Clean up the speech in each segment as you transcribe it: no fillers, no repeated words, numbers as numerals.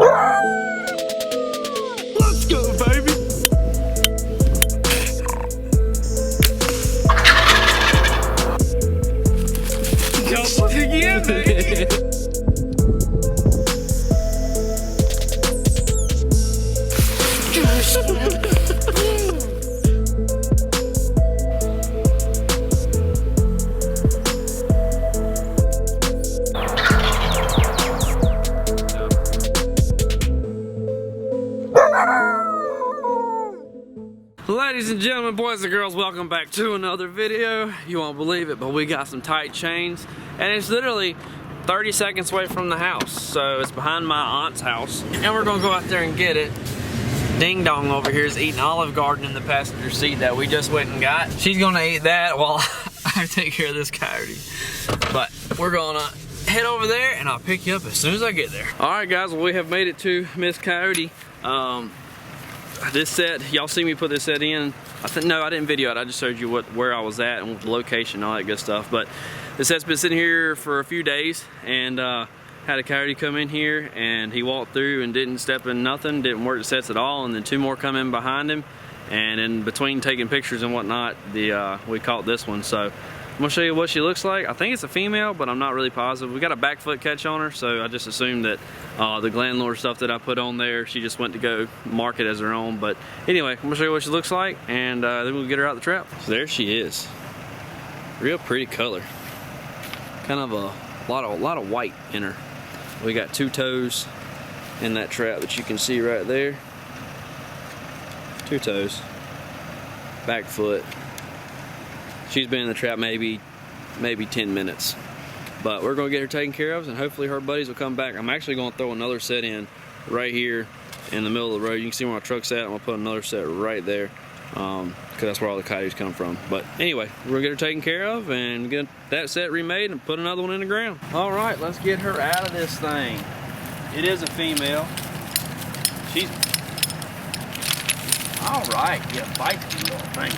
Let's go, baby. Jump again, baby. Ladies and gentlemen, boys and girls, welcome back to another video. You won't believe it, but we got some tight chains, and it's literally 30 seconds away from the house. So it's behind my aunt's house, and we're gonna go out there and get it. Ding Dong over here is eating Olive Garden in the passenger seat that we just went and got. She's gonna eat that while I take care of this coyote. But we're gonna head over there, and I'll pick you up as soon as I get there. All right, guys, well, we have made it to Miss Coyote. This set, y'all see me put this set in. No, I didn't video it. I just showed you where I was at and the location and all that good stuff. But this set's been sitting here for a few days, and had a coyote come in here, and he walked through and didn't step in nothing, didn't work the sets at all, and then two more come in behind him, and in between taking pictures and whatnot, we caught this one. So I'm gonna show you what she looks like. I think it's a female, but I'm not really positive. We got a back foot catch on her, so I just assumed that the Glandlure stuff that I put on there, she just went to go mark it as her own. But anyway, I'm gonna show you what she looks like, and then we'll get her out the trap. So there she is. Real pretty color. Kind of a lot of white in her. We got two toes in that trap that you can see right there. Two toes. Back foot. She's been in the trap maybe 10 minutes. But we're gonna get her taken care of, and hopefully her buddies will come back. I'm actually gonna throw another set in right here in the middle of the road. You can see where my truck's at. I'm gonna put another set right there, because that's where all the coyotes come from. But anyway, we're gonna get her taken care of and get that set remade and put another one in the ground. All right, let's get her out of this thing. It is a female. She's all right. Yeah, feisty little thing.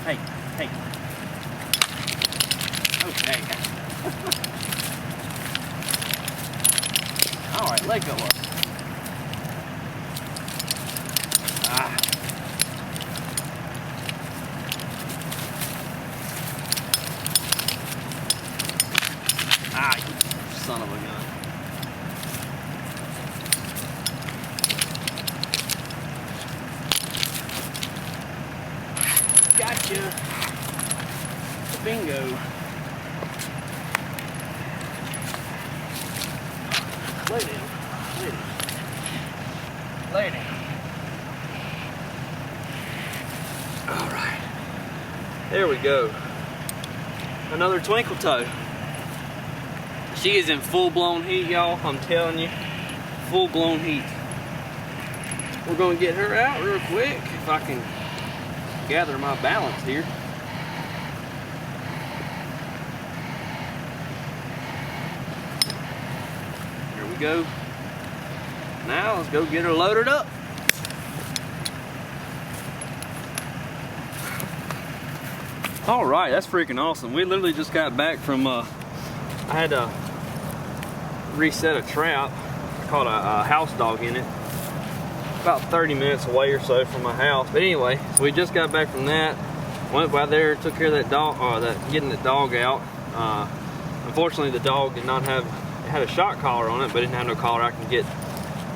Hey. Okay. All right, let go of us. You son of a gun. Gotcha. Bingo. Lay down. Lay down. All right. There we go. Another twinkle toe. She is in full-blown heat, y'all. I'm telling you. Full-blown heat. We're gonna get her out real quick if I can gather my balance here. Here we go. Now let's go get her loaded up. All right, that's freaking awesome. We literally just got back from, I had to reset a trap. I caught a house dog in it. About 30 minutes away or so from my house. But anyway, so we just got back from that. Went by there, took care of that dog, getting the dog out. Unfortunately, the dog did not have, it had a shock collar on it, but it didn't have no collar I can get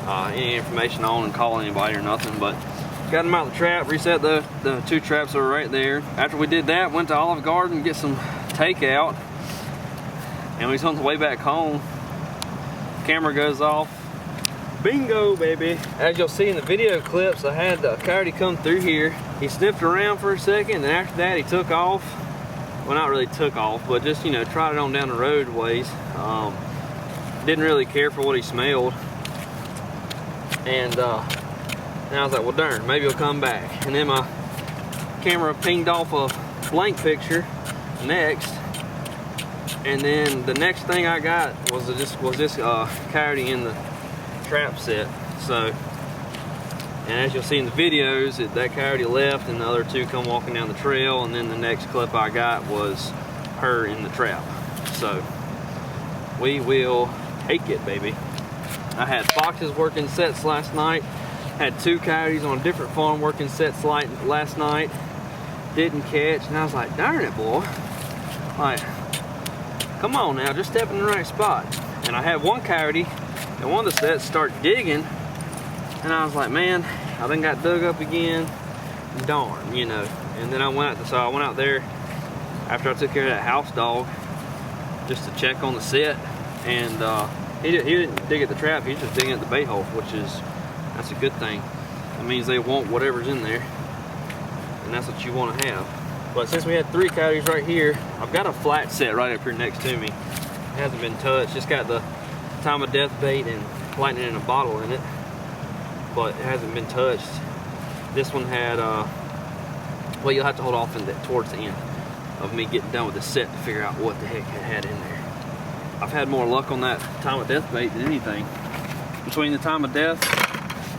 any information on and call anybody or nothing. But got him out of the trap, reset the two traps that were right there. After we did that, went to Olive Garden to get some takeout. And we was on the way back home. Camera goes off. Bingo, baby. As you'll see in the video clips, I had a coyote come through here. He sniffed around for a second, and after that he took off. Well, not really took off, but just, you know, tried it on down the road ways. Didn't really care for what he smelled. And I was like, well, darn, maybe he'll come back. And then my camera pinged off a blank picture next. And then the next thing I got was this coyote in the trap set. So, and as you'll see in the videos, that coyote left and the other two come walking down the trail, and then the next clip I got was her in the trap. So we will take it, baby. I had foxes working sets last night. Had 2 coyotes on a different farm working sets last night. Didn't catch, and I was like, darn it, boy. Like, come on now, just step in the right spot. And I had 1 coyote and one of the sets start digging, and I was like, man, I then got dug up again. Darn, you know. And then I went out there after I took care of that house dog just to check on the set, and he didn't dig at the trap, he's just digging at the bait hole, that's a good thing. That means they want whatever's in there, and that's what you want to have. But since we had 3 coyotes right here, I've got a flat set right up here next to me. It hasn't been touched, just got the time of death bait and lightning in a bottle in it, but it hasn't been touched. This one had, well, you'll have to hold off towards the end of me getting done with the set to figure out what the heck it had in there. I've had more luck on that time of death bait than anything. Between the time of death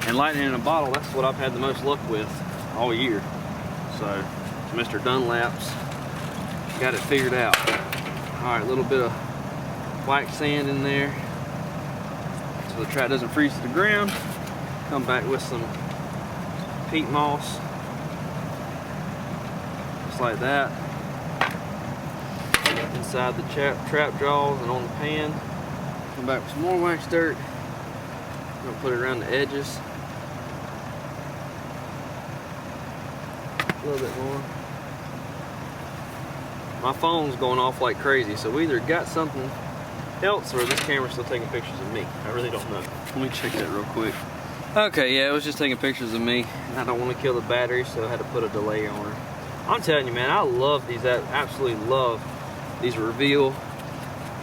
and lightning in a bottle, that's what I've had the most luck with all year. So, Mr. Dunlap's got it figured out. All right, a little bit of white sand in there so the trap doesn't freeze to the ground. Come back with some peat moss, just like that. Inside the trap jaws and on the pan. Come back with some more wax dirt. I'm gonna put it around the edges. A little bit more. My phone's going off like crazy, so we either got something else or this camera's still taking pictures of me. I really don't know. Let me check that real quick. Okay, yeah, it was just taking pictures of me. I don't want to kill the battery, so I had to put a delay on her. I'm telling you, man, I love these. I absolutely love these Reveal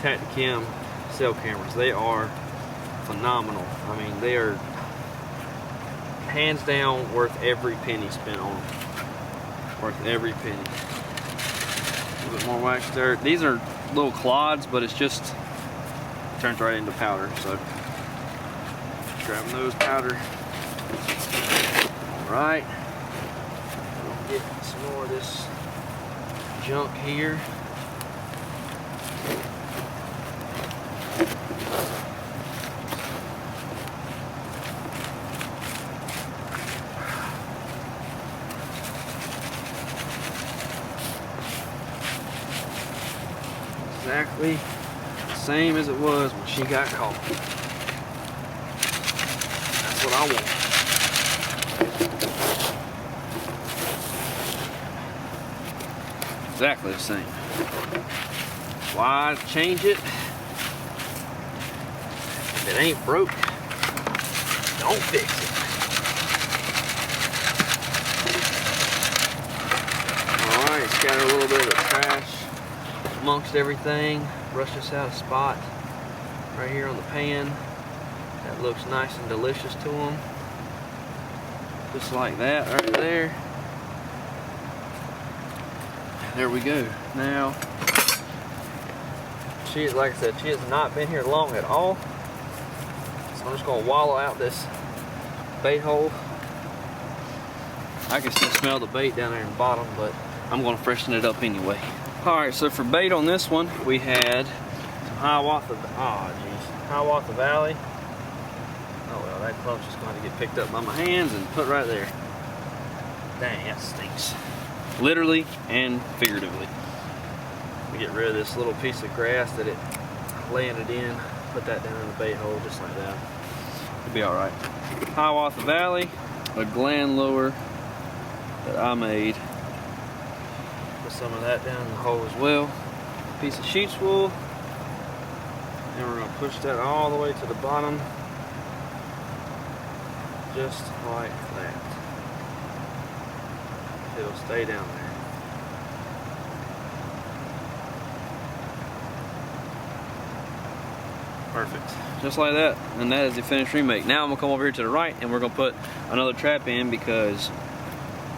Tacticam cell cameras. They are phenomenal. I mean, they are hands down worth every penny spent on them. Worth every penny. A little bit more wax dirt. These are little clods, but it's just turns right into powder. So grabbing those powder. All right. Get some more of this junk here. Exactly the same as it was when she got caught. That's what I want. Exactly the same. Why change it? If it ain't broke, don't fix it. Alright, scatter a little bit of trash amongst everything. Brush this out a spot right here on the pan. That looks nice and delicious to them. Just like that right there. There we go. Now, like I said, she has not been here long at all. So I'm just gonna wallow out this bait hole. I can still smell the bait down there in the bottom, but I'm gonna freshen it up anyway. All right, so for bait on this one, we had some Hiawatha Valley. Oh well, that clump's just going to get picked up by my hands and put right there. Dang, that stinks. Literally and figuratively. We get rid of this little piece of grass that it landed in. Put that down in the bait hole just like that. It'll be all right. Hiawatha Valley, a gland lure that I made. Put some of that down in the hole as well. Piece of sheep's wool. And we're going to push that all the way to the bottom. Just like that. It'll stay down there. Perfect. Just like that. And that is the finished remake. Now I'm going to come over here to the right and we're going to put another trap in because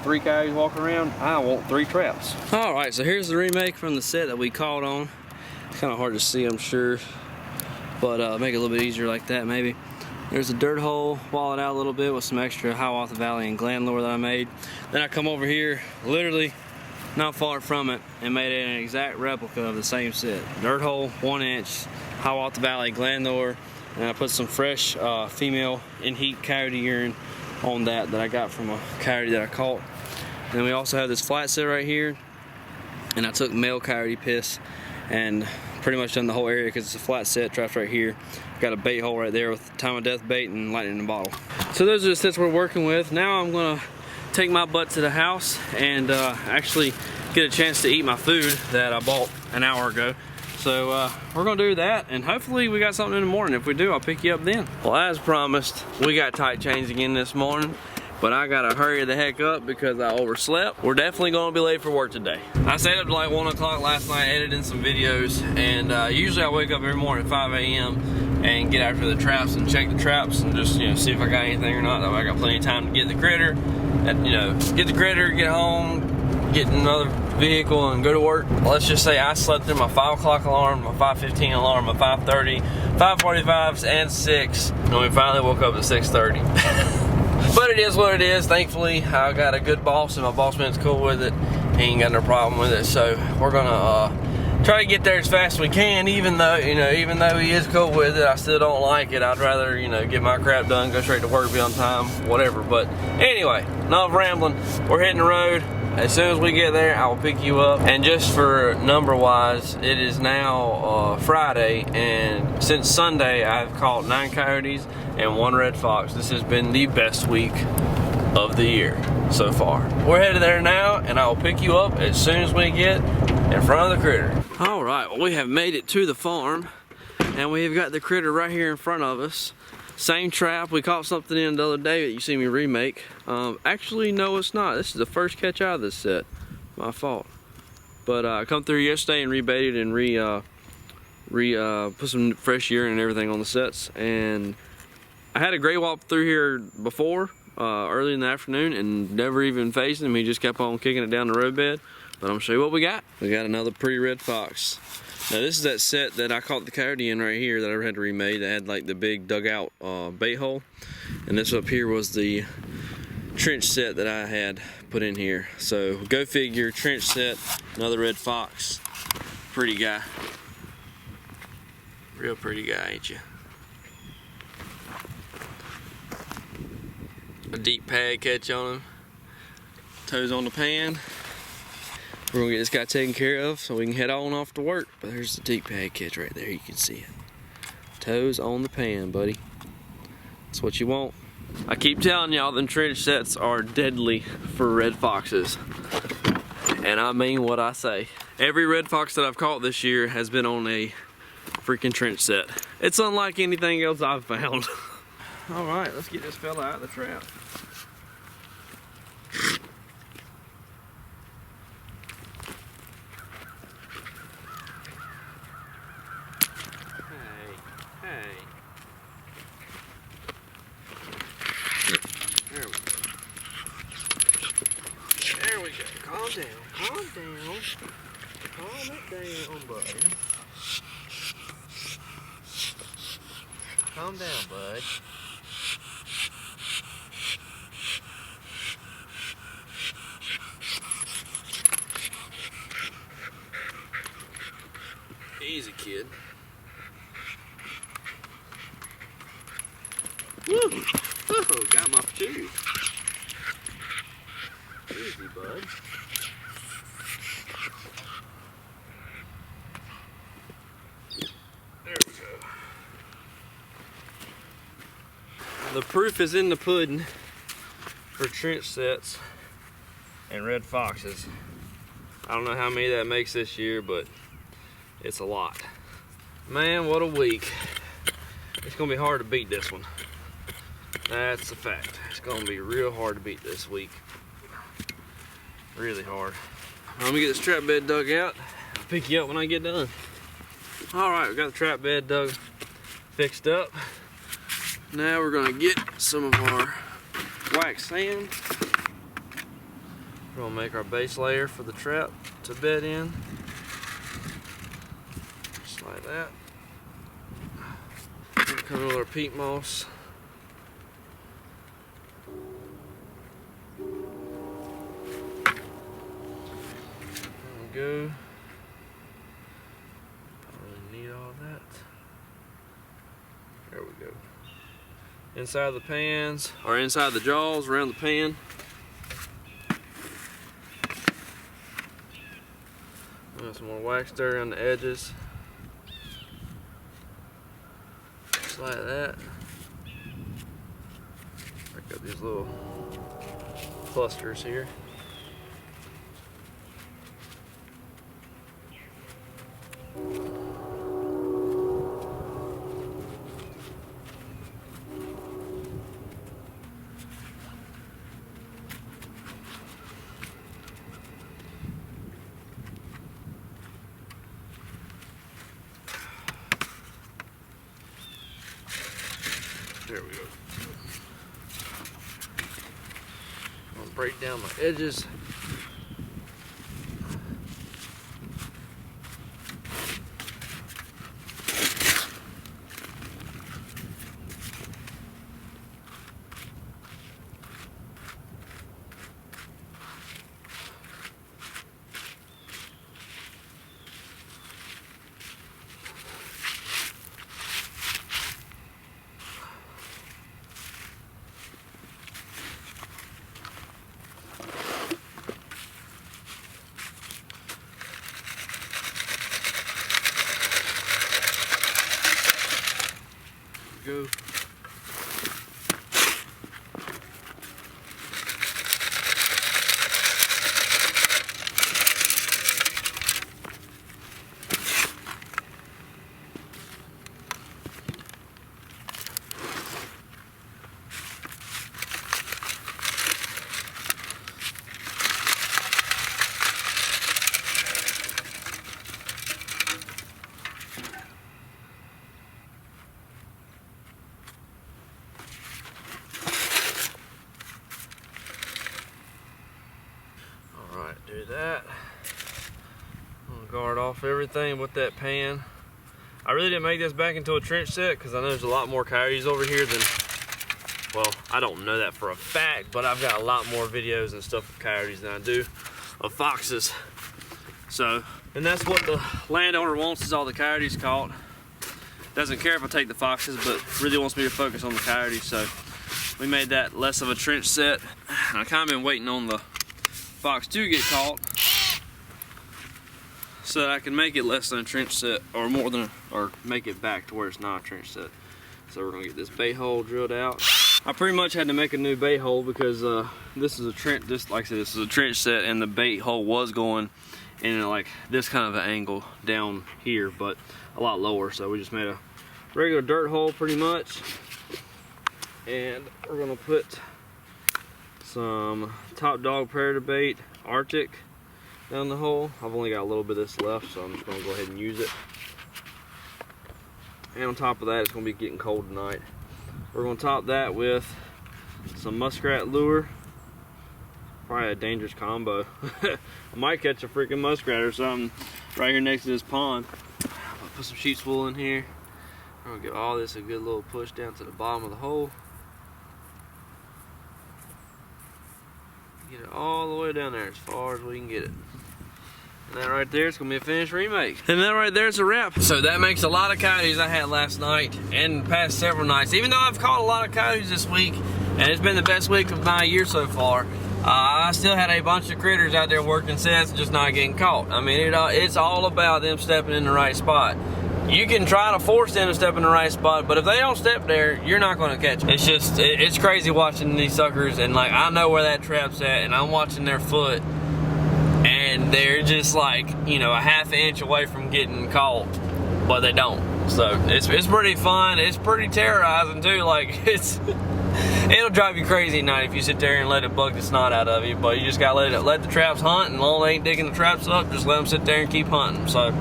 3 coyotes walking around, I want 3 traps. Alright, so here's the remake from the set that we caught on. It's kind of hard to see, I'm sure. But make it a little bit easier like that maybe. There's a dirt hole, wall it out a little bit with some extra Hiawatha Valley and gland lure that I made. Then I come over here, literally not far from it, and made an exact replica of the same set. Dirt hole, 1 inch, Hiawatha Valley Glandor, and I put some fresh female in heat coyote urine on that I got from a coyote that I caught. And then we also have this flat set right here, and I took male coyote piss and pretty much done the whole area because it's a flat set trapped right here. Got a bait hole right there with time of death bait and lightning in a bottle. So those are the sets we're working with. Now I'm gonna take my butt to the house and actually get a chance to eat my food that I bought an hour ago. So we're gonna do that, and hopefully we got something in the morning. If we do, I'll pick you up then. Well, as promised, we got tight chains again this morning, but I gotta hurry the heck up because I overslept. We're definitely gonna be late for work today. I stayed up to like 1 o'clock last night editing some videos, and usually I wake up every morning at 5 a.m. and get after the traps and check the traps and just, you know, see if I got anything or not. That way I got plenty of time to get the critter, and, you know, get the critter, get home, get another vehicle and go to work. Let's just say I slept through my 5 o'clock alarm, my 5:15 alarm, my 5:30, 5:45s, and 6, and we finally woke up at 6:30. But it is what it is. Thankfully, I got a good boss, and my boss man's cool with it. He ain't got no problem with it, so we're gonna try to get there as fast as we can. Even though, you know, even though he is cool with it, I still don't like it. I'd rather, you know, get my crap done, go straight to work, be on time, whatever. But anyway, enough rambling. We're hitting the road. As soon as we get there, I will pick you up. And just for number wise, it is now Friday, and since Sunday I've caught 9 coyotes and 1 red fox. This has been the best week of the year so far. We're headed there now, and I will pick you up as soon as we get in front of the critter. All right, well, we have made it to the farm, and we have got the critter right here in front of us. Same trap. We caught something in the other day that you see me remake. Actually, no, it's not. This is the first catch out of this set. My fault. But I come through yesterday and rebaited and put some fresh urine and everything on the sets. And I had a gray walk through here before, early in the afternoon, and never even faced him. He just kept on kicking it down the roadbed. But I'm gonna show you what we got. We got another pretty red fox. Now this is that set that I caught the coyote in right here that I had to remade. That had like the big dugout bait hole, and this up here was the trench set that I had put in here. So go figure, trench set, another red fox. Pretty guy, real pretty guy, ain't you? A deep pad catch on him, toes on the pan. We're gonna get this guy taken care of so we can head on off to work. But there's the deep pad catch right there, you can see it. Toes on the pan, buddy. That's what you want. I keep telling y'all them trench sets are deadly for red foxes. And I mean what I say. Every red fox that I've caught this year has been on a freaking trench set. It's unlike anything else I've found. All right, let's get this fella out of the trap. There we go. Calm down. Calm down. Calm it down, buddy. Calm down, bud. Easy, kid. Woo! Oh, got my tooth. Easy, bud. There we go. The proof is in the pudding for trench sets and red foxes. I don't know how many that makes this year, but it's a lot. Man, what a week. It's gonna be hard to beat this one. That's a fact. It's gonna be real hard to beat this week. Really hard. Let me get this trap bed dug out. I'll pick you up when I get done. All right, we got the trap bed dug fixed up. Now we're gonna get some of our wax sand. We're gonna make our base layer for the trap to bed in. Just like that. Cover with our peat moss. There we go. Don't really need all that. There we go. Inside the pans, or inside the jaws, around the pan. Got some more wax there around the edges. Just like that. I got these little clusters here. There we go. I'm gonna break down my edges. Go. Do that. I'm gonna guard off everything with that pan. I really didn't make this back into a trench set because I know there's a lot more coyotes over here than, well, I don't know that for a fact, but I've got a lot more videos and stuff of coyotes than I do of foxes. So, and that's what the landowner wants, is all the coyotes caught. Doesn't care if I take the foxes, but really wants me to focus on the coyotes. So we made that less of a trench set. I kind of been waiting on the fox to get caught so that I can make it less than a trench set, or more than or make it back to where it's not a trench set. So we're gonna get this bait hole drilled out. I pretty much had to make a new bait hole because this is a trench, like I said, this is a trench set, and the bait hole was going in like this kind of an angle down here, but a lot lower. So we just made a regular dirt hole pretty much, and we're gonna put some Top Dog Predator bait, Arctic, down the hole. I've only got a little bit of this left, so I'm just gonna go ahead and use it. And on top of that, it's gonna be getting cold tonight. We're gonna top that with some muskrat lure. Probably a dangerous combo. I might catch a freaking muskrat or something right here next to this pond. I'll put some sheep's wool in here. I'm gonna give all this a good little push down to the bottom of the hole. Get it all the way down there as far as we can get it. And that right there is gonna be a finished remake. And that right there is a wrap. So that makes a lot of coyotes I had last night and the past several nights. Even though I've caught a lot of coyotes this week, and it's been the best week of my year so far, I still had a bunch of critters out there working sets, just not getting caught. I mean, it's all about them stepping in the right spot. You can try to force them to step in the right spot, but if they don't step there, you're not going to catch them. It's just, it's crazy watching these suckers, and like, I know where that trap's at, and I'm watching their foot, and they're just like, you know, a half an inch away from getting caught, but they don't. So it's pretty fun. It's pretty terrorizing too. Like, it'll drive you crazy at night if you sit there and let it bug the snot out of you, but you just gotta let the traps hunt, and long as they ain't digging the traps up, just let them sit there and keep hunting. So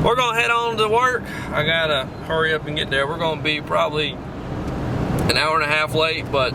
we're gonna head on to work. I gotta hurry up and get there. We're gonna be probably an hour and a half late, but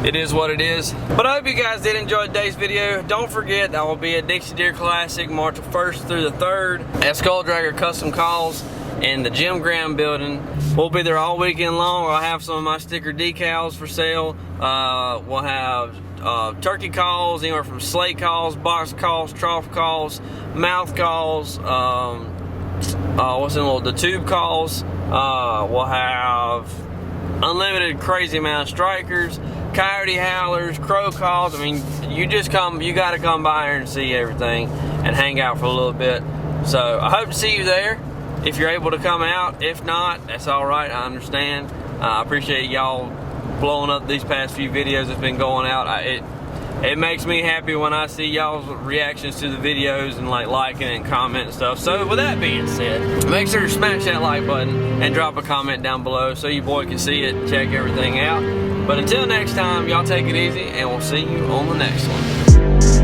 it is what it is. But I hope you guys did enjoy today's video. Don't forget, I will be at Dixie Deer Classic March 1st through the 3rd at Skull Dragger Custom Calls in the Jim Graham building. We'll be there all weekend long. I'll have some of my sticker decals for sale. We'll have turkey calls, anywhere from slate calls, box calls, trough calls, mouth calls, the tube calls. We'll have unlimited crazy amount of strikers, coyote howlers, crow calls. I mean, you gotta come by here and see everything and hang out for a little bit. So I hope to see you there if you're able to come out. If not, that's all right, I understand. I appreciate y'all blowing up these past few videos that's been going out. It makes me happy when I see y'all's reactions to the videos and like liking and commenting and stuff. So with that being said, make sure to smash that like button and drop a comment down below so your boy can see it, check everything out. But until next time, y'all take it easy and we'll see you on the next one.